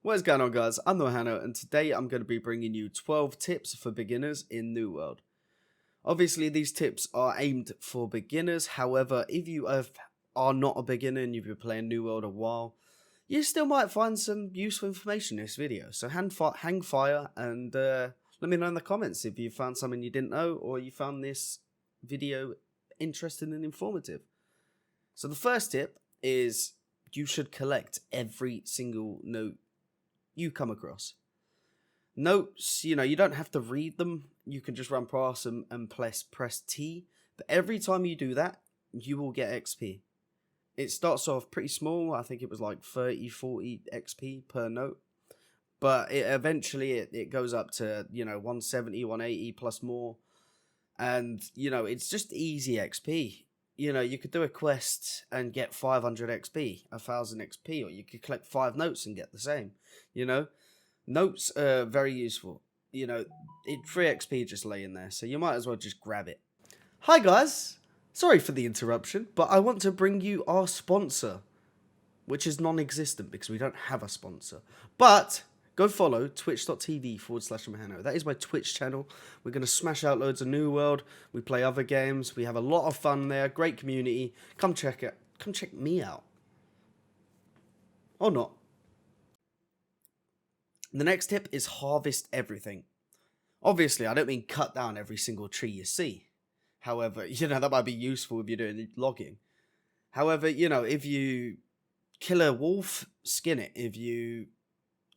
What is going on, guys? I'm Mahano, and today I'm going to be bringing you 12 tips for beginners in New World. Obviously, these tips are aimed for beginners. However, if you are not a beginner and you've been playing New World a while, you still might find some useful information in this video. So hang fire and let me know in the comments if you found something you didn't know or you found this video interesting and informative. So the first tip is you should collect every single note you come across. Notes, you don't have to read them. You can just run past them and press T. But every time you do that, you will get XP. It starts off pretty small. I think it was like 30, 40 XP per note. But it goes up to, 170, 180 plus more. And, it's just easy XP. You could do a quest and get 500 XP, 1000 XP, or you could collect 5 notes and get the same. Notes are very useful. Free XP just laying there, so you might as well just grab it. Hi guys, sorry for the interruption, but I want to bring you our sponsor, which is non-existent because we don't have a sponsor. But go follow twitch.tv/Mahano. That is my Twitch channel. We're going to smash out loads of New World. We play other games. We have a lot of fun there. Great community. Come check it. Come check me out. Or not. The next tip is harvest everything. Obviously, I don't mean cut down every single tree you see. However, that might be useful if you're doing logging. However, if you kill a wolf, skin it. If you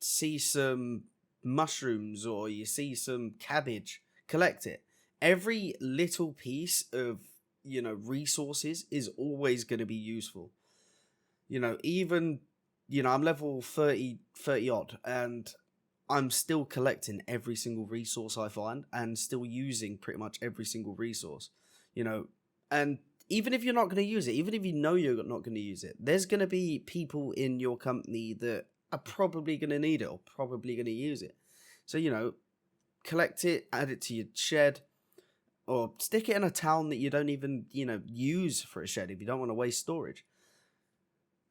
see some mushrooms or you see some cabbage, collect it. Every little piece of resources is always going to be useful. Even I'm level 30 odd, and I'm still collecting every single resource I find and still using pretty much every single resource. And even if you're not going to use it, even if you know you're not going to use it, there's going to be people in your company that are probably going to need it or probably going to use it. So, collect it, add it to your shed, or stick it in a town that you don't even, use for a shed if you don't want to waste storage.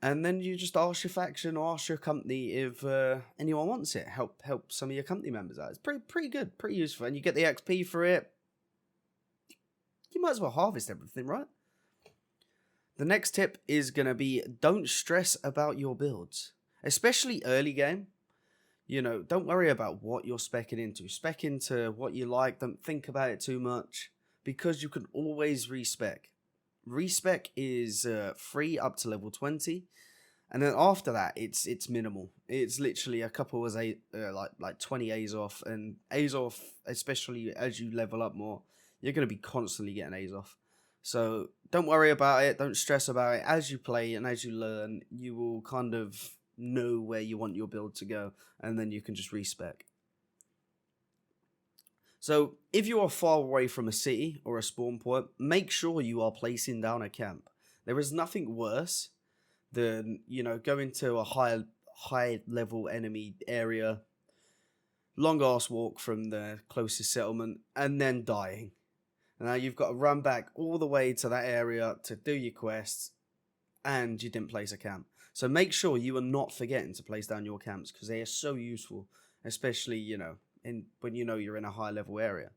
And then you just ask your faction or ask your company if anyone wants it. Help some of your company members out. It's pretty good, pretty useful. And you get the XP for it. You might as well harvest everything, right? The next tip is going to be don't stress about your builds. Especially early game. Don't worry about what you're speccing into. Spec into what you like. Don't think about it too much. Because you can always respec. Respec is free up to level 20. And then after that, it's minimal. It's literally a couple of like 20 A's off. And A's off, especially as you level up more, you're going to be constantly getting A's off. So don't worry about it. Don't stress about it. As you play and as you learn, you will kind of know where you want your build to go. And then you can just respec. So if you are far away from a city or a spawn point, make sure you are placing down a camp. There is nothing worse than, going to a high level enemy area, long ass walk from the closest settlement, and then dying. Now you've got to run back all the way to that area to do your quests, and you didn't place a camp. So make sure you are not forgetting to place down your camps, because they are so useful, especially, when you're in a high level area.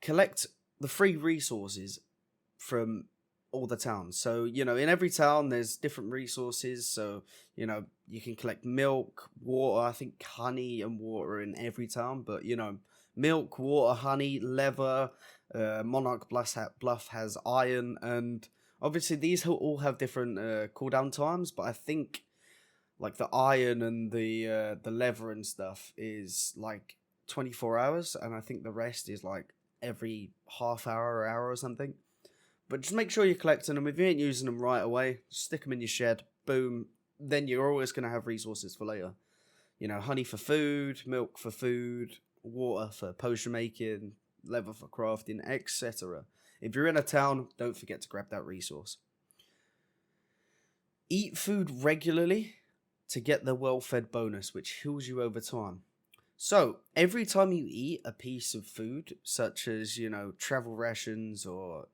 Collect the free resources from all the towns. So, in every town there's different resources. So, you can collect milk, water, I think honey and water in every town. But, milk, water, honey, leather, Monarch Bluff has iron. And obviously these all have different cooldown times. But I think like the iron and the leather and stuff is like 24 hours. And I think the rest is like every half hour or hour or something. But just make sure you're collecting them. If you ain't using them right away, stick them in your shed. Boom. Then you're always going to have resources for later. Honey for food, milk for food, water for potion making, leather for crafting, etc. If you're in a town, don't forget to grab that resource. Eat food regularly to get the well-fed bonus, which heals you over time. So, every time you eat a piece of food, such as, travel rations or,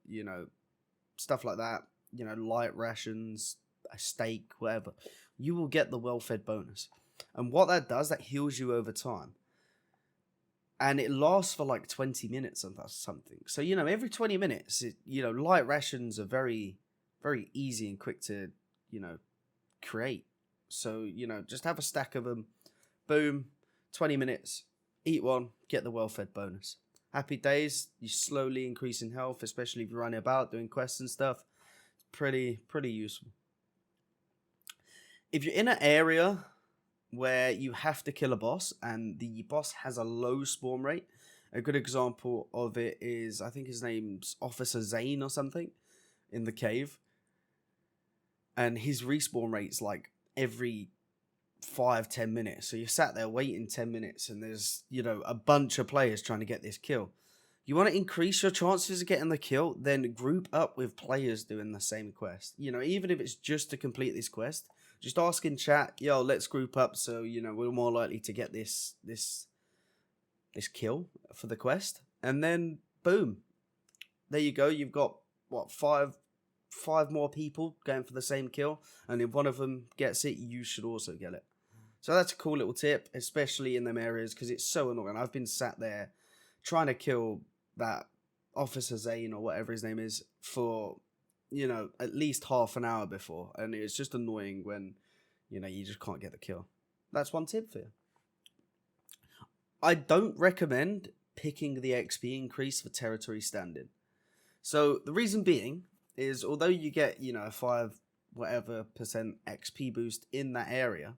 stuff like that, light rations, a steak, whatever, you will get the well-fed bonus. And what that does, that heals you over time. And it lasts for like 20 minutes and that's something. So, every 20 minutes, light rations are very, very easy and quick to, create. So, just have a stack of them. Boom, 20 minutes, eat one, get the well-fed bonus. Happy days, you slowly increase in health, especially if you're running about doing quests and stuff. Pretty useful. If you're in an area where you have to kill a boss and the boss has a low spawn rate, a good example of it is, I think his name's Officer Zane or something, in the cave. And his respawn rate's like every 5-10 minutes. So you're sat there waiting 10 minutes and there's, a bunch of players trying to get this kill. You want to increase your chances of getting the kill, then group up with players doing the same quest. Even if it's just to complete this quest, just ask in chat, yo, let's group up so, we're more likely to get this kill for the quest. And then, boom. There you go. You've got, five more people going for the same kill. And if one of them gets it, you should also get it. So that's a cool little tip, especially in them areas, because it's so annoying. I've been sat there trying to kill that Officer Zane or whatever his name is for, at least half an hour before. And it's just annoying when, you just can't get the kill. That's one tip for you. I don't recommend picking the XP increase for territory standing. So the reason being is, although you get, a 5 whatever percent XP boost in that area,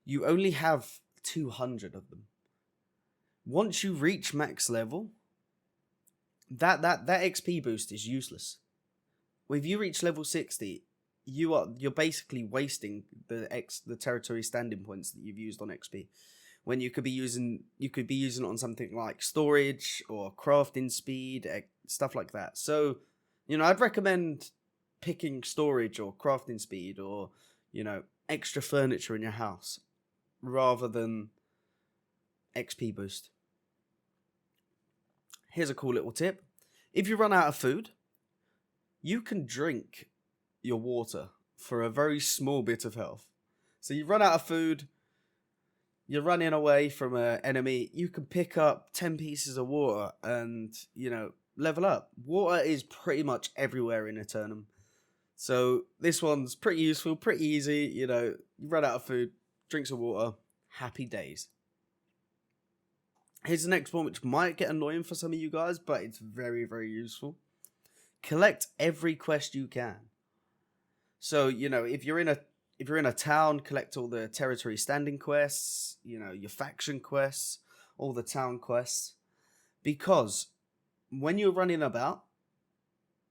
you only have 200 of them. Once you reach max level, that XP boost is useless. If you reach level 60, you're basically wasting the territory standing points that you've used on XP. When you could be using it on something like storage or crafting speed, stuff like that. So, I'd recommend picking storage or crafting speed or, extra furniture in your house rather than XP boost. Here's a cool little tip. If you run out of food, you can drink your water for a very small bit of health. So you run out of food, you're running away from an enemy, you can pick up 10 pieces of water and, level up. Water is pretty much everywhere in Eternum. So this one's pretty useful, pretty easy. You run out of food, drink some water, happy days. Here's the next one, which might get annoying for some of you guys, but it's very, very useful. Collect every quest you can. So, if you're in a town, collect all the territory standing quests, your faction quests, all the town quests. Because when you're running about,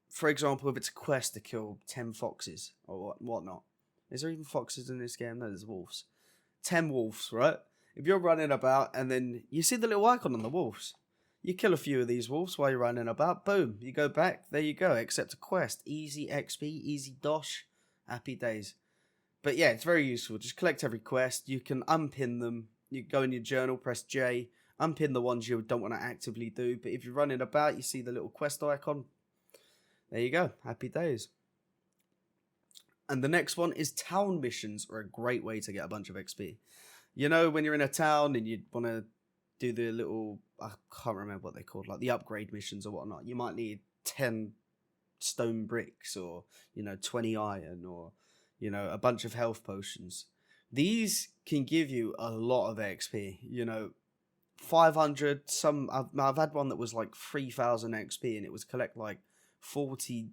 for example, if it's a quest to kill 10 foxes or whatnot. Is there even foxes in this game? No, there's wolves. 10 wolves, right? If you're running about and then you see the little icon on the wolves, you kill a few of these wolves while you're running about, boom, you go back, there you go, accept a quest. Easy XP, easy dosh, happy days. But yeah, it's very useful. Just collect every quest. You can unpin them. You go in your journal, press J, unpin the ones you don't want to actively do. But if you're running about, you see the little quest icon. There you go, happy days. And the next one is town missions are a great way to get a bunch of XP. When you're in a town and you want to do the little, I can't remember what they're called, like the upgrade missions or whatnot. You might need 10 stone bricks or, 20 iron or, a bunch of health potions. These can give you a lot of XP, 500, I've had one that was like 3,000 XP and it was collect like 40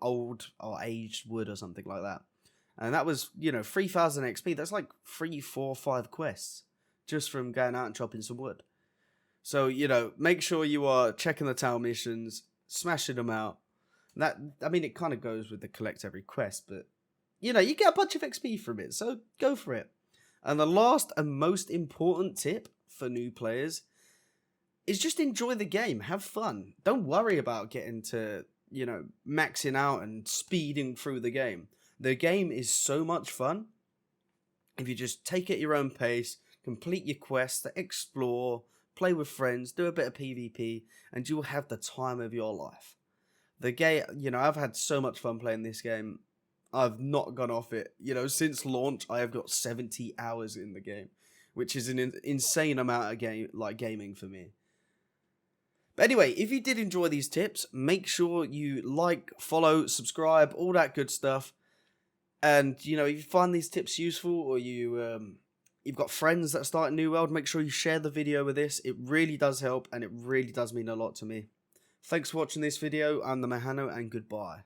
old or aged wood or something like that. And that was, 3,000 XP. That's like 3, 4, 5 quests just from going out and chopping some wood. So, make sure you are checking the town missions, smashing them out. It kind of goes with the collect every quest, but, you get a bunch of XP from it. So go for it. And the last and most important tip for new players is just enjoy the game. Have fun. Don't worry about getting to, maxing out and speeding through the game. The game is so much fun if you just take it at your own pace, complete your quests, explore, play with friends, do a bit of PvP, and you will have the time of your life. The game, you know, I've had so much fun playing this game. I've not gone off it. You know, since launch, I have got 70 hours in the game, which is an insane amount of gaming for me. But anyway, if you did enjoy these tips, make sure you like, follow, subscribe, all that good stuff. And, you know, if you find these tips useful, or you've got friends that start a new world, make sure you share the video with this. It really does help, and it really does mean a lot to me. Thanks for watching this video. I'm the Mahano, and goodbye.